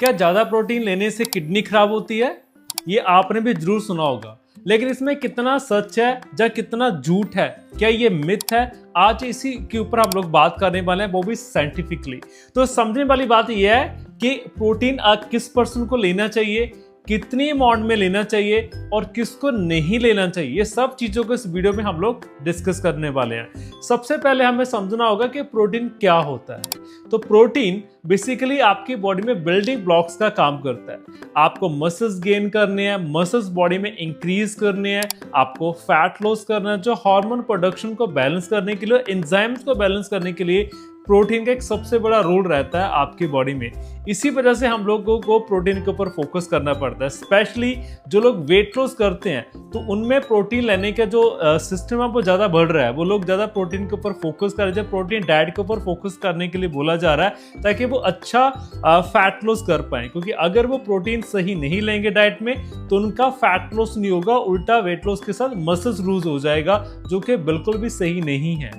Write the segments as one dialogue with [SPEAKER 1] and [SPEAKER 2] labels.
[SPEAKER 1] क्या ज़्यादा प्रोटीन लेने से किडनी खराब होती है? ये आपने भी जरूर सुना होगा, लेकिन इसमें कितना सच है या कितना झूठ है, क्या ये मिथ है? आज इसी के ऊपर हम लोग बात करने वाले हैं, वो भी साइंटिफिकली। तो समझने वाली बात यह है कि प्रोटीन किस पर्सन को लेना चाहिए, कितनी अमाउंट में लेना चाहिए और किसको नहीं लेना चाहिए, ये सब चीजों को इस वीडियो में हम लोग डिस्कस करने वाले हैं। सबसे पहले हमें समझना होगा कि प्रोटीन क्या होता है। तो प्रोटीन बेसिकली आपकी बॉडी में बिल्डिंग ब्लॉक्स का काम करता है। आपको मसल्स गेन करने हैं, मसल्स बॉडी में इंक्रीज करने हैं, आपको फैट लॉस करना है, जो हार्मोन प्रोडक्शन को बैलेंस करने के लिए, एंजाइम्स को बैलेंस करने के लिए प्रोटीन का एक सबसे बड़ा रोल रहता है आपकी बॉडी में। इसी वजह से हम लोगों को प्रोटीन के ऊपर फोकस करना पड़ता है। स्पेशली जो लोग वेट लॉस करते हैं तो उनमें प्रोटीन लेने का जो सिस्टम है वो ज़्यादा बढ़ रहा है। वो लोग ज़्यादा प्रोटीन के ऊपर फोकस कर रहे हैं, प्रोटीन डाइट के ऊपर फोकस करने के लिए बोला जा रहा है ताकि वो अच्छा फैट लॉस कर पाए। क्योंकि अगर वो प्रोटीन सही नहीं लेंगे डाइट में तो उनका फैट लॉस नहीं होगा, उल्टा वेट लॉस के साथ मसल्स लूज हो जाएगा, जो कि बिल्कुल भी सही नहीं है।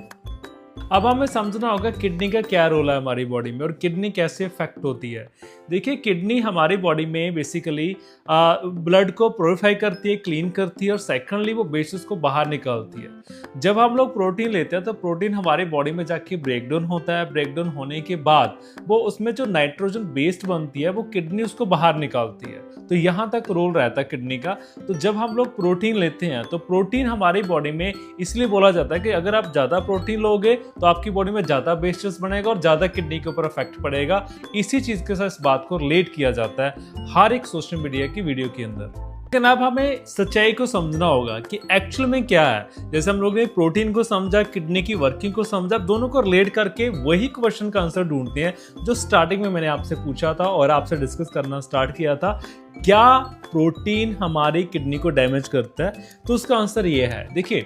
[SPEAKER 1] अब हमें समझना होगा किडनी का क्या रोल है हमारी बॉडी में और किडनी कैसे इफेक्ट होती है। देखिए, किडनी हमारी बॉडी में बेसिकली ब्लड को प्योरीफाई करती है, क्लीन करती है और सेकंडली वो वेस्टेज को बाहर निकालती है। जब हम लोग प्रोटीन लेते हैं तो प्रोटीन हमारी बॉडी में जाके ब्रेकडाउन होता है। ब्रेकडाउन होने के बाद वो उसमें जो नाइट्रोजन बेस्ड बनती है वो किडनी उसको बाहर निकालती है। तो यहाँ तक रोल रहता है किडनी का। तो जब हम लोग प्रोटीन लेते हैं तो प्रोटीन हमारी बॉडी में इसलिए बोला जाता है कि अगर आप ज़्यादा प्रोटीन लोगे तो आपकी बॉडी में ज़्यादा वेस्टेज बनेगा और ज़्यादा किडनी के ऊपर इफेक्ट पड़ेगा। इसी चीज़ के साथ इस बात को रिलेट किया जाता है हर एक सोशल मीडिया की वीडियो के अंदर। लेकिन अब हमें सच्चाई को समझना होगा कि एक्चुअल में क्या है। जैसे हम लोग ने प्रोटीन को समझा, किडनी की वर्किंग को समझा, दोनों को रिलेट करके वही क्वेश्चन का आंसर ढूंढते हैं जो स्टार्टिंग में मैंने आपसे पूछा था और आपसे डिस्कस करना स्टार्ट किया था। क्या प्रोटीन हमारी किडनी को डैमेज करता है? तो उसका आंसर ये है। देखिए,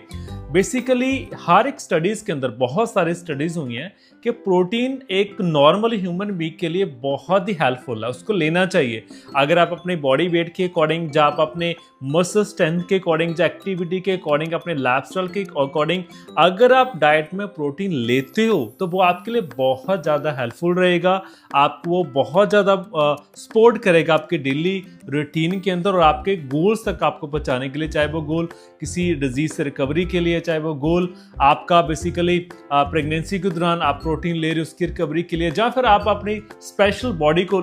[SPEAKER 1] बेसिकली हर एक स्टडीज के अंदर बहुत सारी स्टडीज हुई हैं कि प्रोटीन एक नॉर्मल ह्यूमन बीइंग के लिए बहुत ही हेल्पफुल है, उसको लेना चाहिए। अगर आप अपने बॉडी वेट के अकॉर्डिंग, या आप अपने मसल स्ट्रेंथ के अकॉर्डिंग, या एक्टिविटी के अकॉर्डिंग, अपने लाइफस्टाइल के अकॉर्डिंग अगर आप डाइट में प्रोटीन लेते हो तो वो आपके लिए बहुत ज़्यादा हेल्पफुल रहेगा। आपको वो बहुत ज़्यादा सपोर्ट करेगा आपके डेली रूटीन के अंदर और आपके गोल्स तक आपको पहुंचाने के लिए, चाहे वो गोल किसी डिजीज से रिकवरी के लिए, चाहे वो गोल आपका बेसिकली प्रेगनेंसी के दौरान आप प्रोटीन ले रहे हो उसकी रिकवरी के लिए, या फिर आप अपनी स्पेशल बॉडी को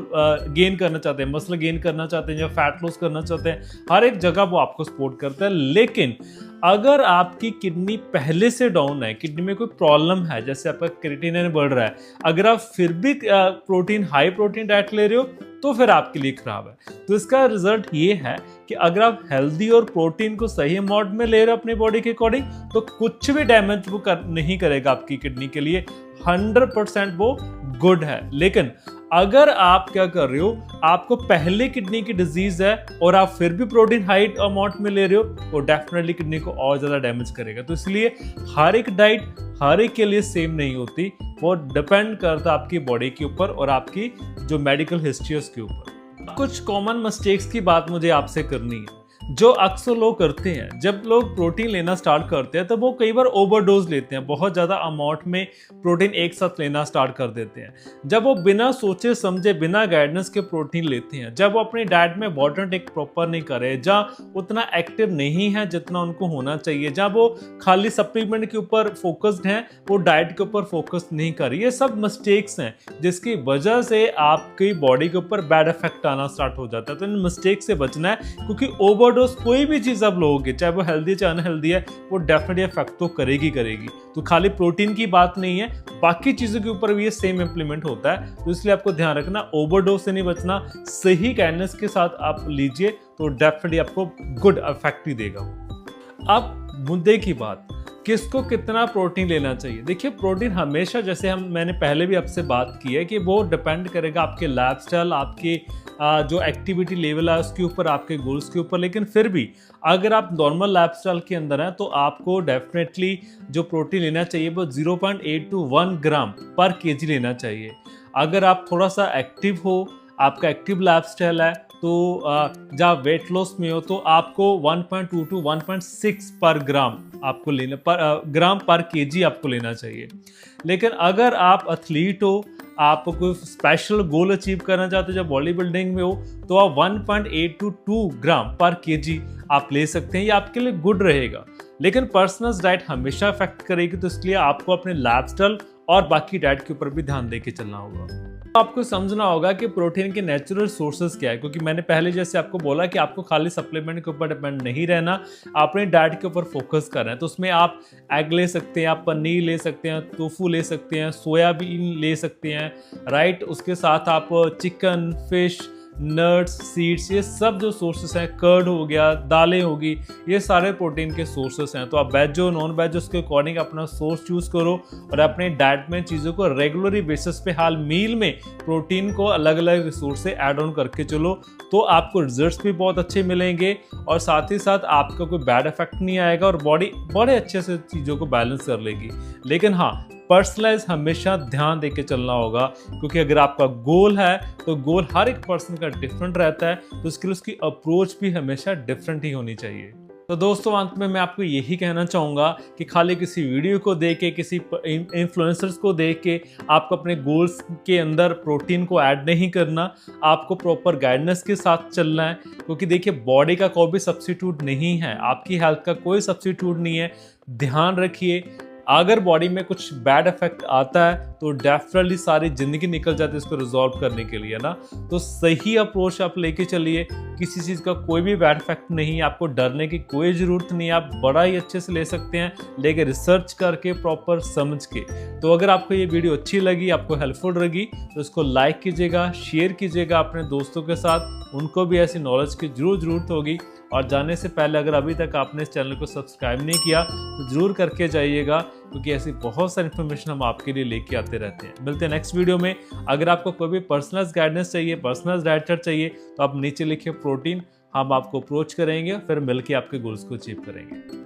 [SPEAKER 1] गेन करना चाहते हैं, मसल गेन करना चाहते हैं या फैट लॉस करना चाहते हैं, हर एक जगह वो आपको सपोर्ट करता है। लेकिन अगर आपकी किडनी पहले से डाउन है, किडनी में कोई प्रॉब्लम है, जैसे आपका क्रिएटिनिन बढ़ रहा है, अगर आप फिर भी प्रोटीन हाई प्रोटीन डाइट ले रहे हो तो फिर आपके लिए खराब है। तो इसका रिजल्ट ये है कि अगर आप हेल्दी और प्रोटीन को सही अमाउंट में ले रहे हो अपनी बॉडी के अकॉर्डिंग तो कुछ भी डैमेज वो नहीं करेगा आपकी किडनी के लिए। 100% वो गुड है। लेकिन अगर आप क्या कर रहे हो, आपको पहले किडनी की डिजीज है और आप फिर भी प्रोटीन हाई अमाउंट में ले रहे हो, वो डेफिनेटली किडनी को और ज्यादा डैमेज करेगा। तो इसलिए हर एक डाइट हर एक के लिए सेम नहीं होती, वो डिपेंड करता है आपकी बॉडी के ऊपर और आपकी जो मेडिकल हिस्ट्री है उसके ऊपर। कुछ कॉमन मिस्टेक्स की बात मुझे आपसे करनी है जो अक्सर लोग करते हैं। जब लोग प्रोटीन लेना स्टार्ट करते हैं तो वो कई बार ओवरडोज लेते हैं, बहुत ज़्यादा अमाउंट में प्रोटीन एक साथ लेना स्टार्ट कर देते हैं। जब वो बिना सोचे समझे, बिना गाइडेंस के प्रोटीन लेते हैं, जब वो अपनी डाइट में वाटर टेक प्रॉपर नहीं करे, जहाँ उतना एक्टिव नहीं है जितना उनको होना चाहिए, जहाँ वो खाली सप्लीमेंट के ऊपर फोकस्ड हैं, वो डाइट के ऊपर फोकस नहीं कर रही, ये सब मिस्टेक्स हैं जिसकी वजह से आपकी बॉडी के ऊपर बैड इफेक्ट आना स्टार्ट हो जाता है। तो इन मिस्टेक से बचना है, क्योंकि ओवर डोज कोई भी चीज आप लोगे, चाहे वो हेल्दी चाहे अनहेल्दी है, वो डेफिनेटली इफेक्ट तो करेगी। तो खाली प्रोटीन की बात नहीं है, बाकी चीजों के ऊपर भी ये सेम इंप्लीमेंट होता है। तो इसलिए आपको ध्यान रखना, ओवरडोज से नहीं बचना, सही गाइडेंस के साथ आप लीजिए तो डेफिनेटली आपको गुड इफेक्ट ही देगा। अब मुद्दे की बात, किसको कितना प्रोटीन लेना चाहिए। देखिए, प्रोटीन हमेशा, जैसे मैंने पहले भी आपसे बात की है, कि वो डिपेंड करेगा आपके लाइफस्टाइल, आपके जो एक्टिविटी लेवल है उसके ऊपर, आपके गोल्स के ऊपर। लेकिन फिर भी अगर आप नॉर्मल लाइफस्टाइल के अंदर हैं तो आपको डेफिनेटली जो प्रोटीन लेना चाहिए वो 0.8 to 1 ग्राम पर केजी लेना चाहिए। अगर आप थोड़ा सा एक्टिव हो, आपका एक्टिव लाइफस्टाइल है, तो जब वेट लॉस में हो तो आपको 1.2 to 1.6 पर ग्राम आपको लेना, पर ग्राम पर केजी आपको लेना चाहिए। लेकिन अगर आप एथलीट हो, आप कोई स्पेशल गोल अचीव करना चाहते हो जब बॉडी बिल्डिंग में हो, तो आप 1.8 to 2 ग्राम पर केजी आप ले सकते हैं, ये आपके लिए गुड रहेगा। लेकिन पर्सनल डाइट हमेशा इफेक्ट करेगी, तो इसलिए आपको अपने लाइफस्टाइल और बाकी डाइट के ऊपर भी ध्यान देके चलना होगा। आपको समझना होगा कि प्रोटीन के नेचुरल सोर्सेज क्या है, क्योंकि मैंने पहले जैसे आपको बोला कि आपको खाली सप्लीमेंट के ऊपर डिपेंड नहीं रहना, अपने डाइट के ऊपर फोकस करना है। तो उसमें आप एग ले सकते हैं, आप पनीर ले सकते हैं, टोफू ले सकते हैं, सोयाबीन ले सकते हैं, राइट। उसके साथ आप चिकन, फिश, नट्स, सीड्स, ये सब जो सोर्सेस हैं, कर्ड हो गया, दालें होगी, ये सारे प्रोटीन के सोर्सेस हैं। तो आप वेज हो नॉन वेज, उसके अकॉर्डिंग अपना सोर्स चूज करो और अपने डाइट में चीज़ों को रेगुलरली बेसिस पे हर मील में प्रोटीन को अलग अलग रिसोर्स से ऐड ऑन करके चलो, तो आपको रिजल्ट्स भी बहुत अच्छे मिलेंगे और साथ ही साथ आपका कोई बैड इफेक्ट नहीं आएगा और बॉडी बड़े अच्छे से चीज़ों को बैलेंस कर लेगी। लेकिन हाँ, पर्सनलाइज हमेशा ध्यान देके चलना होगा, क्योंकि अगर आपका गोल है तो गोल हर एक पर्सन का डिफरेंट रहता है, तो उसके लिए उसकी अप्रोच भी हमेशा डिफरेंट ही होनी चाहिए। तो दोस्तों, अंत में मैं आपको यही कहना चाहूँगा कि खाली किसी वीडियो को देख के, किसी इन्फ्लुएंसर्स को देख के आपको अपने गोल्स के अंदर प्रोटीन को ऐड नहीं करना, आपको प्रॉपर गाइडेंस के साथ चलना है। क्योंकि देखिए, बॉडी का कोई भी सब्स्टिट्यूट नहीं है, आपकी हेल्थ का कोई सब्स्टिट्यूट नहीं है। ध्यान रखिए, अगर बॉडी में कुछ बैड इफेक्ट आता है तो डेफिनेटली सारी जिंदगी निकल जाती है इसको रिजॉल्व करने के लिए, ना। तो सही अप्रोच आप लेके चलिए, किसी चीज़ का कोई भी बैड इफेक्ट नहीं है, आपको डरने की कोई ज़रूरत नहीं है, आप बड़ा ही अच्छे से ले सकते हैं, लेके रिसर्च करके, प्रॉपर समझ के। तो अगर आपको ये वीडियो अच्छी लगी, आपको हेल्पफुल लगी, तो इसको लाइक कीजिएगा, शेयर कीजिएगा अपने दोस्तों के साथ, उनको भी ऐसी नॉलेज की ज़रूरत होगी। और जाने से पहले अगर अभी तक आपने इस चैनल को सब्सक्राइब नहीं किया तो ज़रूर करके जाइएगा, क्योंकि ऐसी बहुत सारी इन्फॉर्मेशन हम आपके लिए लेके आते रहते हैं। मिलते हैं नेक्स्ट वीडियो में। अगर आपको कोई भी पर्सनल गाइडेंस चाहिए, पर्सनल डाइट चार्ट चाहिए, तो आप नीचे लिखिए प्रोटीन, हम आपको अप्रोच करेंगे, फिर मिलकर आपके गोल्स को अचीव करेंगे।